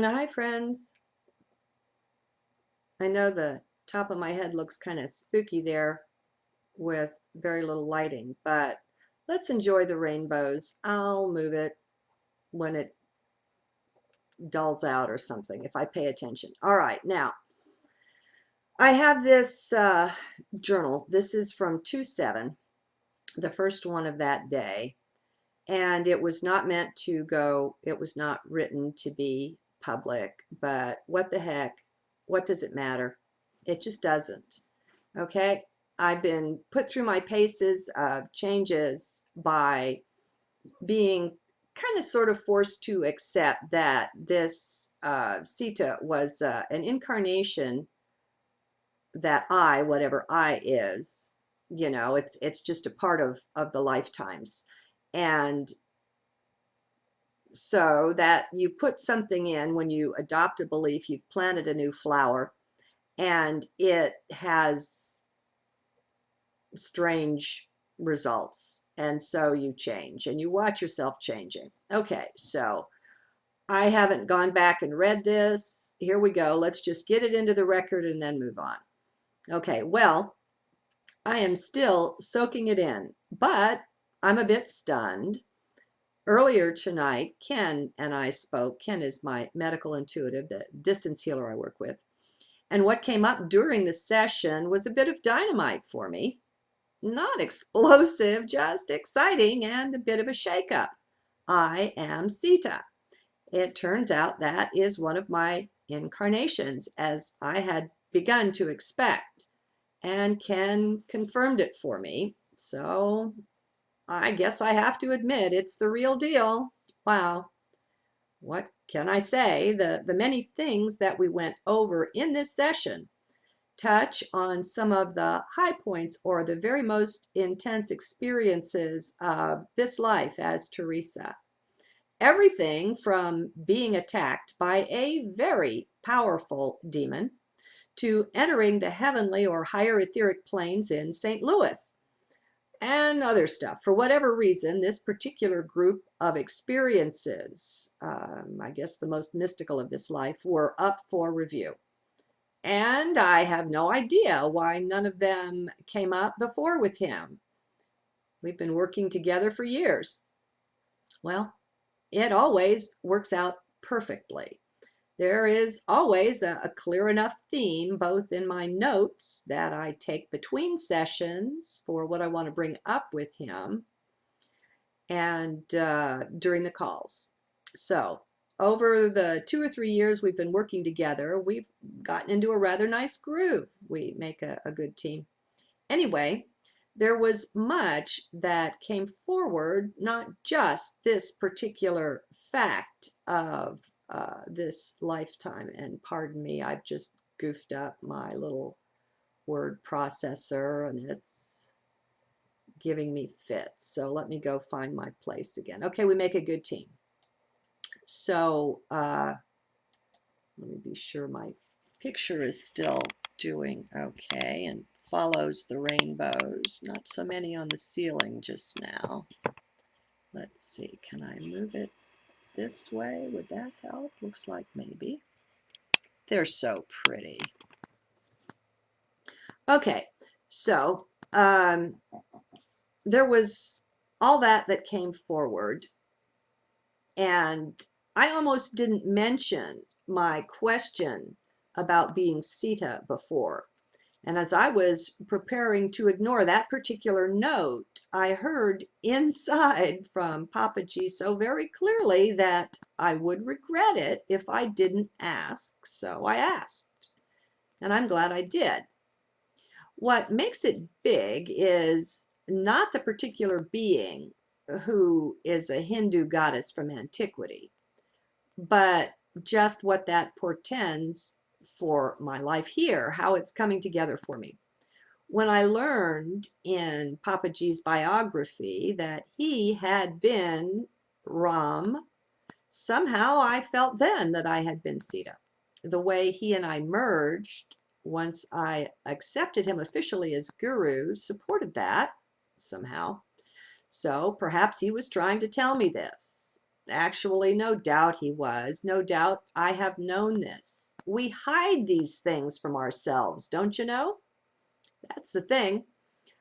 Hi, friends. I know the top of my head looks kind of spooky there with very little lighting, but let's enjoy the rainbows. I'll move it when it dulls out or something if I pay attention. All right, now I have this journal. This is from 2/7, the first one of that day, and it was not meant to go, it was not written to be public, but what the heck? What does it matter? It just doesn't. Okay, I've been put through my paces of changes by being kind of sort of forced to accept that this Sita was an incarnation that I, whatever I is, it's just a part of the lifetimes. And so that you put something in when you adopt a belief, you've planted a new flower, and it has strange results. And so you change and you watch yourself changing. Okay, so I haven't gone back and read this. Here we go. Let's just get it into the record and then move on. Okay, well, I am still soaking it in, but I'm a bit stunned. Earlier tonight, Ken and I spoke. Ken is my medical intuitive, the distance healer I work with. And what came up during the session was a bit of dynamite for me. Not explosive, just exciting and a bit of a shakeup. I am Sita. It turns out that is one of my incarnations, as I had begun to expect, and Ken confirmed it for me. So I guess I have to admit it's the real deal. Wow. What can I say? The many things that we went over in this session touch on some of the high points or the very most intense experiences of this life as Teresa. Everything from being attacked by a very powerful demon to entering the heavenly or higher etheric planes in St. Louis and other stuff. For whatever reason, this particular group of experiences, I guess the most mystical of this life, were up for review. And I have no idea why none of them came up before with him. We've been working together for years. Well, it always works out perfectly. There is always a clear enough theme, both in my notes that I take between sessions for what I want to bring up with him and during the calls. So, over the 2 or 3 years we've been working together, we've gotten into a rather nice groove. We make a good team. Anyway, there was much that came forward, not just this particular fact of this lifetime. And pardon me, I've just goofed up my little word processor and it's giving me fits. So let me go find my place again. Okay, we make a good team. So let me be sure my picture is still doing okay and follows the rainbows. Not so many on the ceiling just now. Let's see, can I move it this way? Would that help? Looks like maybe. They're so pretty. Okay, so there was all that came forward, and I almost didn't mention my question about being Sita before. And as I was preparing to ignore that particular note, I heard inside from Papa G so very clearly that I would regret it if I didn't ask. So I asked, and I'm glad I did. What makes it big is not the particular being who is a Hindu goddess from antiquity, but just what that portends for my life here, how it's coming together for me. When I learned in Papa G's biography that he had been Ram, somehow I felt then that I had been Sita. The way he and I merged once I accepted him officially as guru supported that somehow. So perhaps he was trying to tell me this. Actually, no doubt he was. No doubt I have known this. We hide these things from ourselves, don't you know? That's the thing.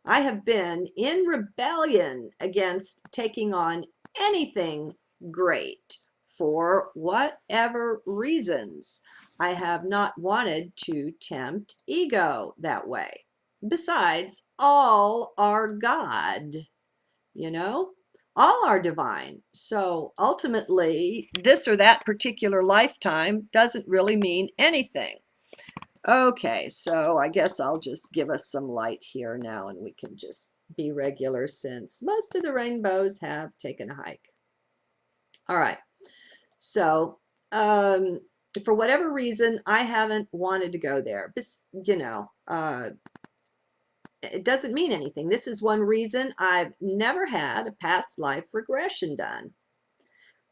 I have been in rebellion against taking on anything great for whatever reasons. I have not wanted to tempt ego that way. Besides, all are God, you know? All are divine. So ultimately, this or that particular lifetime doesn't really mean anything. Okay, so I guess I'll just give us some light here now and we can just be regular since most of the rainbows have taken a hike. All right, so for whatever reason, I haven't wanted to go there. It doesn't mean anything. This is one reason I've never had a past life regression done,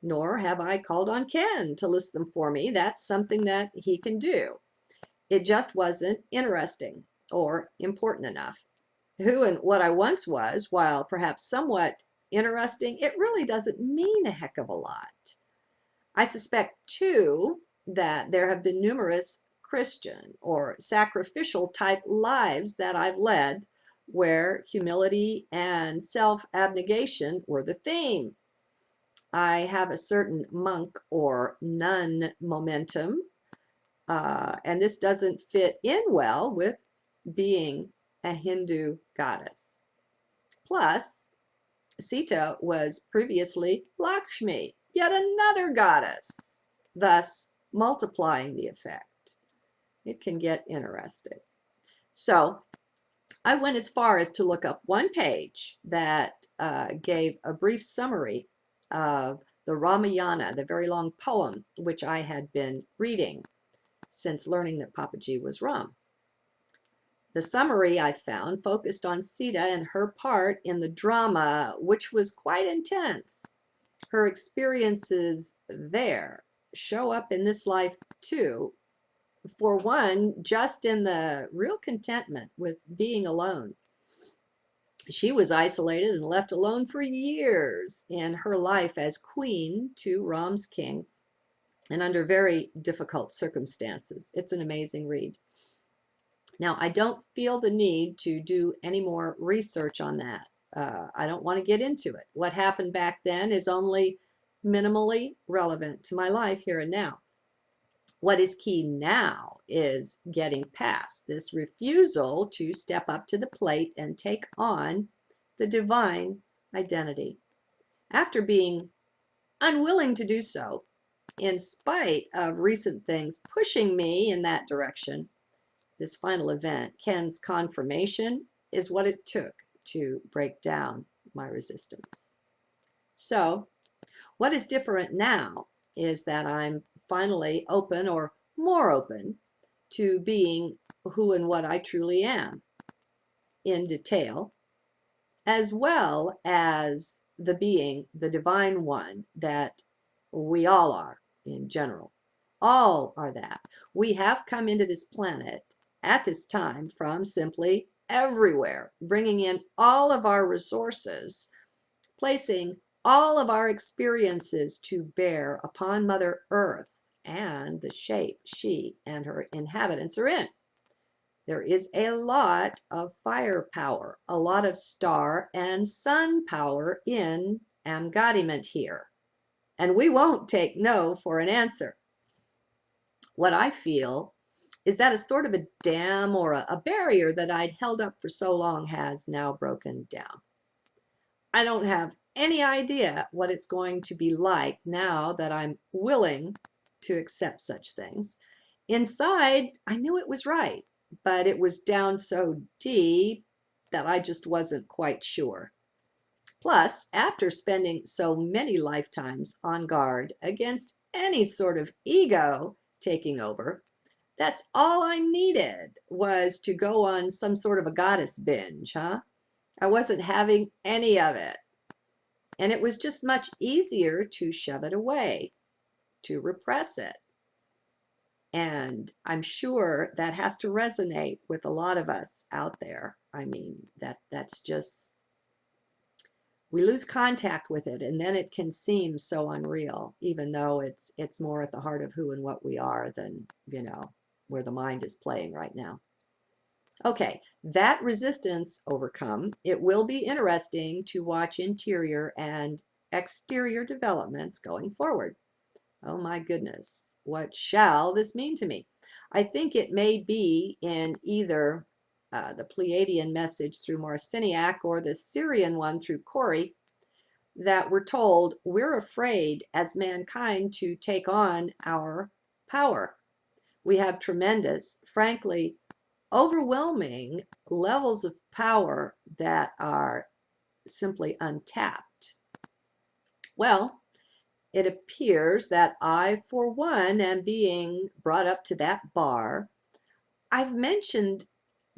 nor have I called on Ken to list them for me. That's something that he can do. It just wasn't interesting or important enough. Who and what I once was, while perhaps somewhat interesting, it really doesn't mean a heck of a lot. I suspect, too, that there have been numerous Christian or sacrificial type lives that I've led where humility and self-abnegation were the theme. I have a certain monk or nun momentum, and this doesn't fit in well with being a Hindu goddess. Plus, Sita was previously Lakshmi, yet another goddess, thus multiplying the effect. It can get interesting. So I went as far as to look up one page that gave a brief summary of the Ramayana, the very long poem, which I had been reading since learning that Papaji was Ram. The summary I found focused on Sita and her part in the drama, which was quite intense. Her experiences there show up in this life too. For one, just in the real contentment with being alone. She was isolated and left alone for years in her life as queen to Ram's king and under very difficult circumstances. It's an amazing read. Now, I don't feel the need to do any more research on that. I don't want to get into it. What happened back then is only minimally relevant to my life here and now. What is key now is getting past this refusal to step up to the plate and take on the divine identity. After being unwilling to do so, in spite of recent things pushing me in that direction, this final event, Ken's confirmation, is what it took to break down my resistance. So, what is different now is that I'm finally open, or more open, to being who and what I truly am in detail, as well as the being, the divine one that we all are in general. All are that. We have come into this planet at this time from simply everywhere, bringing in all of our resources, placing all of our experiences to bear upon Mother Earth and the shape she and her inhabitants are in. There is a lot of firepower, a lot of star and sun power in embodiment here. And we won't take no for an answer. What I feel is that a sort of a dam or a barrier that I'd held up for so long has now broken down. I don't have any idea what it's going to be like now that I'm willing to accept such things. Inside, I knew it was right, but it was down so deep that I just wasn't quite sure. Plus, after spending so many lifetimes on guard against any sort of ego taking over, that's all I needed was to go on some sort of a goddess binge, huh? I wasn't having any of it. And it was just much easier to shove it away, to repress it. And I'm sure that has to resonate with a lot of us out there. I mean, that's just, we lose contact with it, and then it can seem so unreal, even though it's more at the heart of who and what we are than, you know, where the mind is playing right now. Okay, that resistance overcome, it will be interesting to watch interior and exterior developments going forward. Oh my goodness, what shall this mean to me? I think it may be in either the Pleiadian message through Marciniak or the Syrian one through Corey, that we're told we're afraid as mankind to take on our power. We have tremendous, frankly, overwhelming levels of power that are simply untapped. Well, it appears that I, for one, am being brought up to that bar. I've mentioned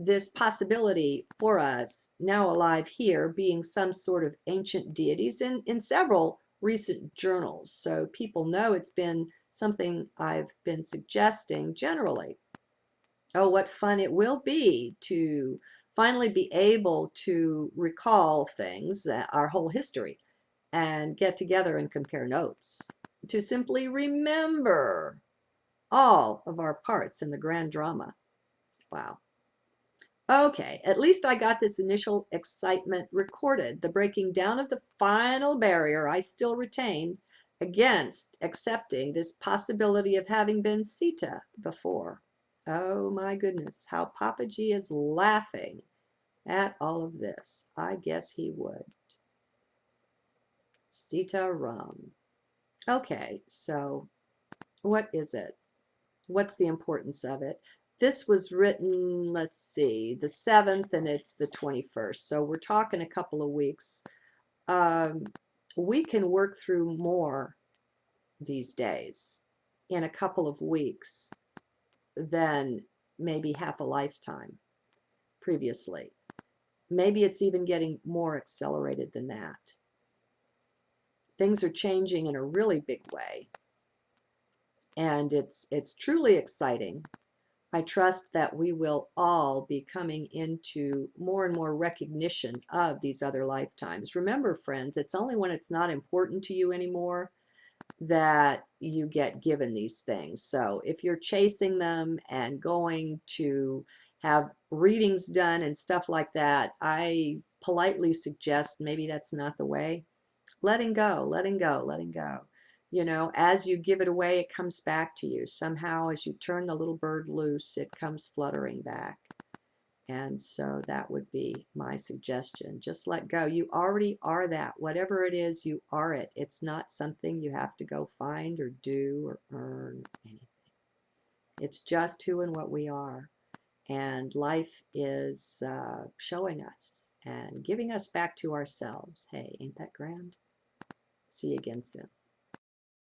this possibility for us now alive here being some sort of ancient deities in several recent journals. So people know it's been something I've been suggesting generally. Oh, what fun it will be to finally be able to recall things, our whole history, and get together and compare notes, to simply remember all of our parts in the grand drama. Wow. Okay, at least I got this initial excitement recorded, the breaking down of the final barrier I still retained against accepting this possibility of having been Sita before. Oh my goodness, how Papa G is laughing at all of this. I guess he would. SitaRam. Okay, so what is it? What's the importance of it? This was written, let's see, the 7th, and it's the 21st. So we're talking a couple of weeks. We can work through more these days in a couple of weeks than maybe half a lifetime previously. Maybe it's even getting more accelerated than that. Things are changing in a really big way. And it's truly exciting. I trust that we will all be coming into more and more recognition of these other lifetimes. Remember, friends, it's only when it's not important to you anymore that you get given these things. So if you're chasing them and going to have readings done and stuff like that, I politely suggest maybe that's not the way. Letting go, letting go, letting go. You know, as you give it away, it comes back to you. Somehow, as you turn the little bird loose, it comes fluttering back. And so that would be my suggestion. Just let go. You already are that. Whatever it is, you are it. It's not something you have to go find or do or earn anything. It's just who and what we are. And life is showing us and giving us back to ourselves. Hey, ain't that grand? See you again soon.